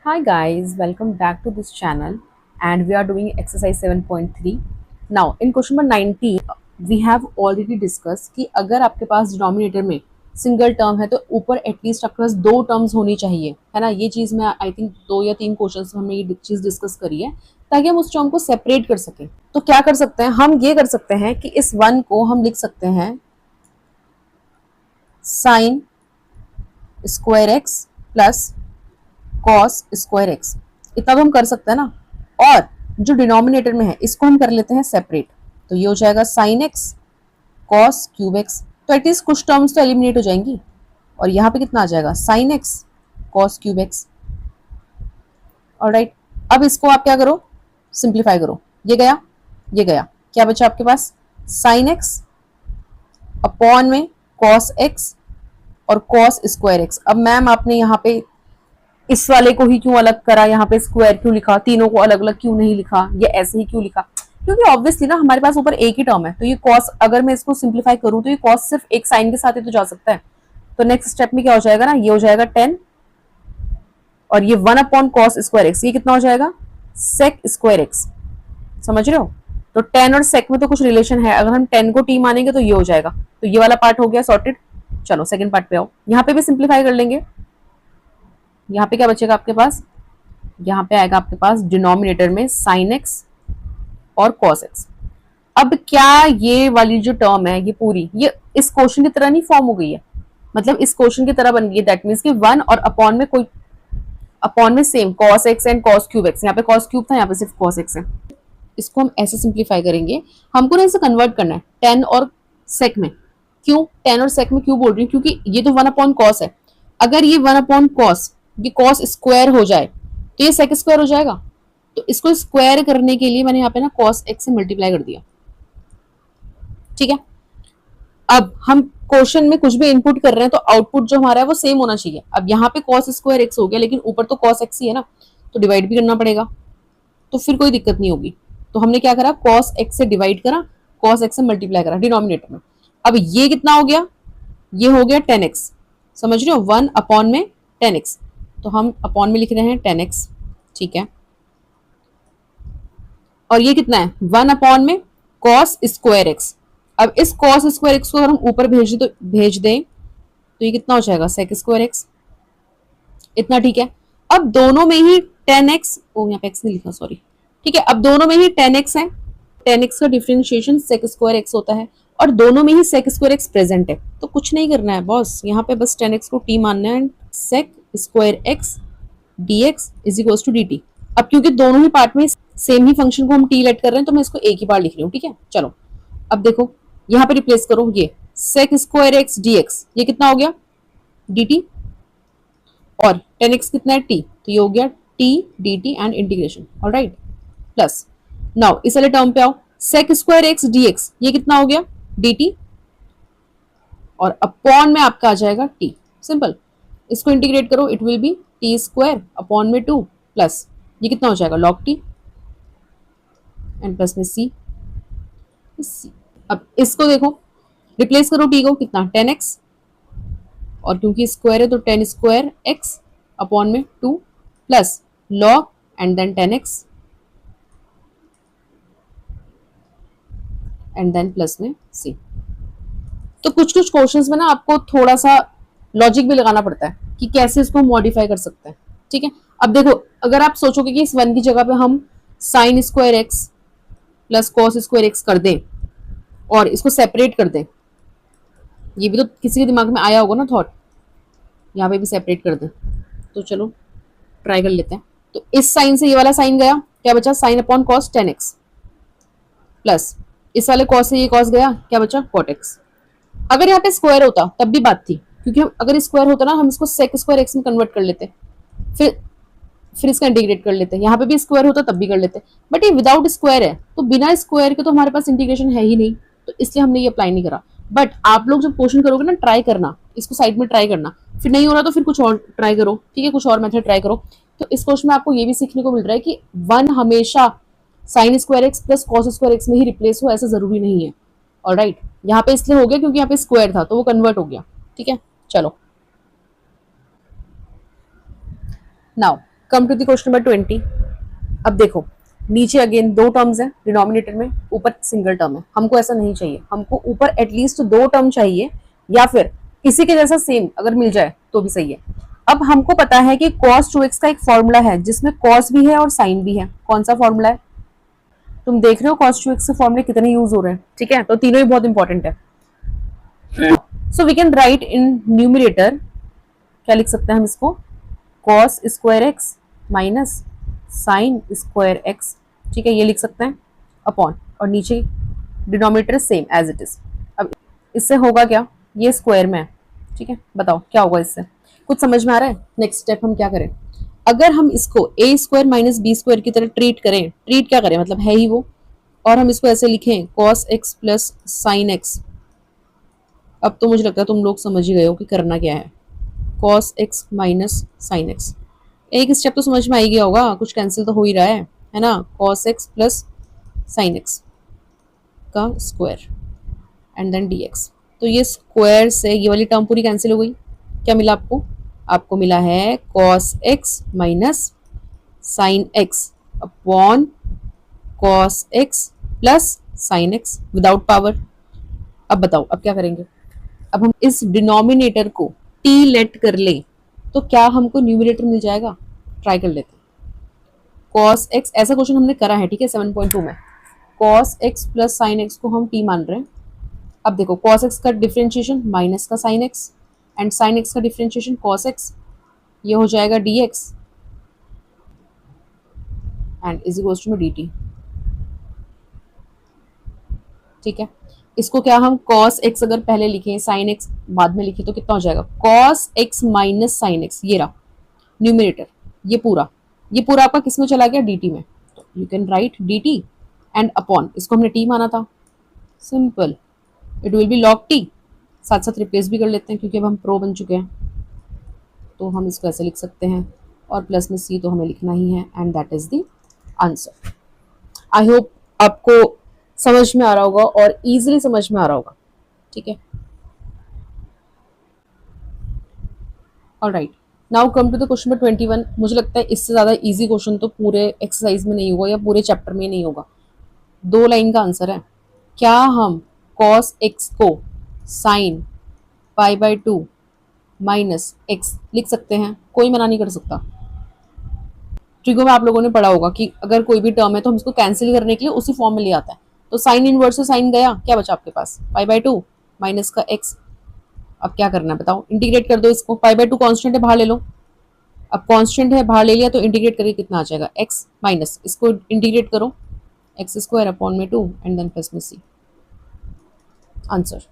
Hi guys, welcome back to this channel and we are doing exercise 7.3. Now in question number 19 we have already discussed कि अगर आपके पास denominator में single term है तो ऊपर at least आपके पास दो टर्म्स होनी चाहिए, है ना। ये चीज़ मैं आई थिंक दो या तीन क्वेश्चंस में हमने ये चीज़ डिस्कस करी है ताकि हम उस टर्म को सेपरेट कर सकें। तो क्या कर सकते हैं, हम ये कर सकते हैं कि इस वन को हम लिख सकते हैं sign square x plus cos square x. इतना तो हम कर सकते हैं ना। और जो डिनोमिनेटर में है इसको हम कर लेते हैं सेपरेट। तो ये हो जाएगा sine x cos cube x. तो एटलीस्ट कुछ टर्म्स तो एलिमिनेट हो जाएंगी। और यहाँ पे कितना आ जाएगा, sine x cos cube x. Alright, अब इसको आप क्या करो, सिंप्लीफाई करो। ये गया, ये गया, क्या बचा आपके पास, साइन एक्स अपॉन में कॉस एक्स और कॉस स्क्वायर एक्स। अब मैम आपने यहाँ पे इस वाले को ही क्यों अलग करा, यहाँ पे स्क्वायर क्यों लिखा, तीनों को अलग अलग क्यों नहीं लिखा, ये ऐसे ही क्यों लिखा? क्योंकि ऑब्वियसली ना हमारे पास ऊपर एक ही टर्म है, तो ये कॉस अगर मैं इसको सिंप्लीफाई करूं तो ये कॉस सिर्फ एक साइन के साथ ही तो जा सकता है। तो नेक्स्ट स्टेप में क्या हो जाएगा ना, ये हो जाएगा 10 और ये 1 अपॉन कॉस स्क्वायर एक्स। ये कितना हो जाएगा, सेक स्क्वायर एक्स। समझ रहे हो? तो 10 और सेक में तो कुछ रिलेशन है, अगर हम 10 को टी मानेंगे तो ये हो जाएगा। तो ये वाला पार्ट हो गया सॉर्टेड। चलो सेकंड पार्ट पे आओ, यहाँ पे भी सिंप्लीफाई कर लेंगे। यहाँ पे क्या बचेगा आपके पास, यहाँ पे आएगा आपके पास डिनोमिनेटर में साइन एक्स और कॉस एक्स। अब क्या ये वाली जो टर्म है ये पूरी ये इस क्वेश्चन की तरह नहीं फॉर्म हो गई है, मतलब इस क्वेश्चन की तरह बन गई है। दैट मीन्स कि 1 और अपॉन में कोई अपॉन में same cos x and cos cube x. यहाँ पे कॉस क्यूब था, यहाँ पे सिर्फ कॉस एक्स है। इसको हम ऐसे सिंप्लीफाई करेंगे, हमको ना इसे कन्वर्ट करना है 10 और सेक में। क्यों 10 और सेक में क्यों बोल रही हूँ, क्योंकि ये तो 1 अपॉन कॉस है। अगर ये 1 अपॉन कॉस ये कॉस स्क्वायर हो जाए तो ये सेक स्क्वायर हो जाएगा। तो इसको स्क्वायर करने के लिए मैंने यहाँ पे ना कॉस एक्स से मल्टीप्लाई कर दिया। ठीक है, अब हम क्वेश्चन में कुछ भी इनपुट कर रहे हैं तो आउटपुट जो हमारा है वो सेम होना चाहिए। अब यहाँ पे कॉस स्क्वायर एक्स हो गया, लेकिन ऊपर तो कॉस एक्स ही है ना, तो डिवाइड भी करना पड़ेगा, तो फिर कोई दिक्कत नहीं होगी। तो हमने क्या करा, कॉस एक्स से डिवाइड करा, कॉस एक्स से मल्टीप्लाई करा डिनोमिनेटर में। अब ये कितना हो गया, ये हो गया 10x। समझ रहे हो, 1 अपॉन में 10x, तो हम अपॉन में लिख रहे हैं 10x। ठीक है, और ये कितना है, 1 अपॉन में कॉस स्क्वायर एक्स। अब इस कॉस स्क्वायर एक्स को अगर हम ऊपर भेज दें तो ये कितना हो जाएगा, सेक स्क्वायर एक्स। इतना ठीक है। अब दोनों में ही 10x, ओ यहाँ पे x नहीं लिखा, सॉरी। ठीक है, अब दोनों में ही 10x है, 10x का डिफरेंशिएशन सेक स्क्वायर एक्स होता है, और दोनों में ही सेक स्क्वायर एक्स प्रेजेंट है। तो कुछ नहीं करना है बॉस, यहाँ पे बस 10x को t मानना है, sec square x dx is equal to dt। अब क्योंकि दोनों ही पार्ट में सेम ही फंक्शन को हम t लेट कर रहे हैं तो मैं इसको एक ही बार लिख रही हूँ। ठीक है, चलो अब देखो यहाँ पे रिप्लेस करो, ये सेक स्क्वायर एक्स dx, ये कितना हो गया dt, और 10x कितना है t, तो ये हो गया t dt and integration. Alright, plus now इस वाले टर्म पे आओ, सेक स्क्वायर एक्स dx, ये कितना हो गया dt, और अपॉन में आपका आ जाएगा t। सिंपल, इसको इंटीग्रेट करो, it will be T square upon में 2 प्लस ये कितना हो जाएगा लॉग टी एंड प्लस में सी। अब इसको देखो, रिप्लेस करो टी को, कितना 10x, और क्योंकि स्क्वायर है तो 10 स्क्वायर एक्स अपॉन में 2 plus log and then 10x and then plus में c। तो कुछ कुछ क्वेश्चंस में ना आपको थोड़ा सा लॉजिक भी लगाना पड़ता है कि कैसे इसको मॉडिफाई कर सकते हैं। ठीक है, अब देखो अगर आप सोचोगे कि इस वन की जगह पे हम sign square x plus cos square x कर दें और इसको सेपरेट कर दें, ये भी तो किसी के दिमाग में आया होगा ना थॉट, यहाँ पे भी सेपरेट कर दें। तो चलो ट्राई कर लेते हैं। तो इस साइन से ये वाला साइन गया, क्या बचा, sine upon cos 10x, plus इस वाले कॉस से ये कॉस गया, क्या बचा कॉट एक्स। अगर यहाँ पे स्क्वायर होता तब भी बात थी, क्योंकि हम अगर स्क्वायर होता ना हम इसको सेक स्क्वायर एक्स में कन्वर्ट कर लेते, फिर इसका इंटीग्रेट कर लेते। यहाँ पे भी स्क्वायर होता तब भी कर लेते, बट ये विदाउट स्क्वायर है, तो बिना स्क्वायर के तो हमारे पास इंटीग्रेशन है ही नहीं, तो इसलिए हमने ये अप्लाई नहीं करा। बट आप लोग जब क्वेश्चन करोगे ना, ट्राई करना, इसको साइड में ट्राई करना, फिर नहीं हो रहा तो फिर कुछ और ट्राई करो। ठीक है, कुछ और मेथड ट्राई करो। तो इस क्वेश्चन में आपको ये भी सीखने को मिल रहा है कि 1 हमेशा sign square x plus cos square x में ही रिप्लेस हो, ऐसा जरूरी नहीं है। ऑलराइट, यहाँ पे इसलिए हो गया क्योंकि यहाँ पे स्क्वायर था तो वो कन्वर्ट हो गया। ठीक है, चलो now come to the question number 20। अब देखो, नीचे अगेन दो टर्म्स है डिनोमिनेटर में, ऊपर सिंगल टर्म है। हमको ऐसा नहीं चाहिए, हमको ऊपर एटलीस्ट दो टर्म चाहिए, या फिर इसी के जैसा सेम अगर मिल जाए तो भी सही है। अब हमको पता है कि cos 2x का एक फॉर्मूला है जिसमें cos भी है और sin भी है। कौन सा फॉर्मूला है? तुम देख रहे हो cos 2x के फॉर्मूले कितने यूज हो रहे हैं, ठीक है, तो तीनों ही बहुत इंपॉर्टेंट है। So we can write in numerator, क्या लिख सकते हैं हम इसको, cos square x minus sine square x, ठीक है, ये लिख सकते हैं अपॉन, और नीचे denominator same as it is. अब इससे होगा क्या, ये स्क्वायर में है, ठीक है, बताओ क्या होगा इससे, कुछ समझ में आ रहा है? नेक्स्ट स्टेप हम क्या करें, अगर हम इसको ए स्क्वायर माइनस बी स्क्वायर की तरह ट्रीट करें, ट्रीट क्या करें मतलब है ही वो, और हम इसको ऐसे लिखें cos x plus sine x. अब तो मुझे लगता है तुम लोग समझ ही गए हो कि करना क्या है, cos x minus sine x. एक स्टेप तो समझ में आ ही गया होगा, कुछ कैंसिल तो हो ही रहा है ना, cos x plus sine x का स्क्वायर एंड देन dx। तो ये स्क्वायर से ये वाली टर्म पूरी कैंसिल हो गई। क्या मिला आपको? आपको मिला है cos x minus sine x upon cos x plus sine x without power. अब बताओ अब क्या करेंगे, अब हम इस डिनोमिनेटर को t लेट कर ले तो क्या हमको न्यूमिनेटर मिल जाएगा? ट्राई कर लेते हैं। cos x, ऐसा क्वेश्चन हमने करा है, ठीक है, 7.2 में। cos x plus sine x को हम t मान रहे हैं। अब देखो cos x का डिफरेंशिएशन माइनस का sine x and sine x का डिफरेंशिएशन cos x, ये हो जाएगा dx and is equals to dt, ठीक है। इसको क्या हम cos x अगर पहले लिखें साइन x बाद में लिखे तो कितना हो जाएगा, cos x minus sine x, ये रहा न्यूमिनेटर, ये पूरा आपका किस में चला गया, dt में। तो you can write dt and upon, इसको हमने t माना था, simple, it will be log t। साथ साथ रिप्लेस भी कर लेते हैं क्योंकि अब हम प्रो बन चुके हैं, तो हम इसको ऐसे लिख सकते हैं, और प्लस में c तो हमें लिखना ही है, and that is the answer. I hope आपको समझ में आ रहा होगा और इजीली समझ में आ रहा होगा, ठीक है। Alright, now come to the question number 21। मुझे लगता है इससे ज़्यादा इजी क्वेश्चन तो पूरे एक्सरसाइज में नहीं होगा या पूरे चैप्टर में नहीं होगा। दो लाइन का आंसर है। क्या हम cos x को sine pi by 2 minus x लिख सकते हैं? कोई मना नहीं कर सकता। ट्रिगो में आप लोगों ने पढ़ा होगा कि अगर कोई भी टर्म है तो हम इसको कैंसिल करने के लिए उसी फॉर्म में ले आता है। तो साइन इनवर्स से साइन गया, क्या बचा आपके पास, पाई बाई 2 माइनस का एक्स। अब क्या करना है बताओ, इंटीग्रेट कर दो इसको, पाई बाई 2 कॉन्स्टेंट है बाहर ले लो। अब कांस्टेंट है बाहर ले लिया तो इंटीग्रेट करके कितना आ जाएगा, x माइनस, इसको इंटीग्रेट करो, एक्स स्क्वायर अपॉन में 2 एंड देन प्लस में c, आंसर।